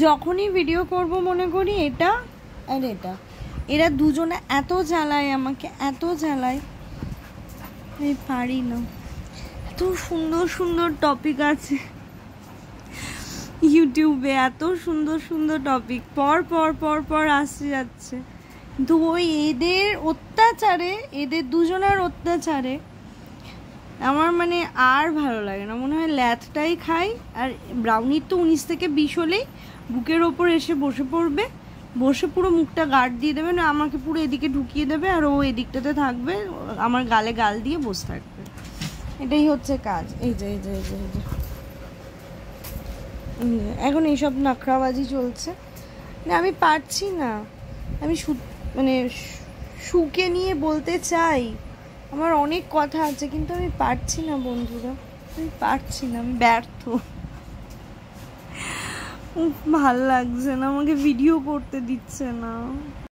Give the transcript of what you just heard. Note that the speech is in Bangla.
যখনই ভিডিও করব মনে করি এটা আর এটা, এরা দুজনে এত জ্বালায় আমাকে, এত জ্বালায়, আমি পারি না। এত সুন্দর সুন্দর টপিক আছে ইউটিউবে, এত সুন্দর সুন্দর টপিক পর পর পর পর আসতে যাচ্ছে, কিন্তু ওই এদের অত্যাচারে, এদের দুজনের অত্যাচারে আমার মানে আর ভালো লাগে না, মনে হয় ল্যাথটাই খাই। আর ব্রাউনির তো 19 থেকে 20 হলেই বুকের ওপর এসে বসে পড়বে, বসে পুরো মুখটা গার্ড দিয়ে দেবে, না আমাকে পুরো এদিকে ঢুকিয়ে দেবে, আর ও এদিকটাতে থাকবে, আমার গালে গাল দিয়ে বসে থাকবে, এটাই হচ্ছে কাজ। এই যে এই যে এই যে এই যে এখন এইসব নাখরাবাজি চলছে, আমি পারছি না। আমি মানে সুকে নিয়ে বলতে চাই, আমার অনেক কথা আছে, কিন্তু আমি পারছি না বন্ধুরা, আমি পারছি না, আমি ব্যর্থ। ভাল লাগছে না, আমাকে ভিডিও করতে দিচ্ছে না।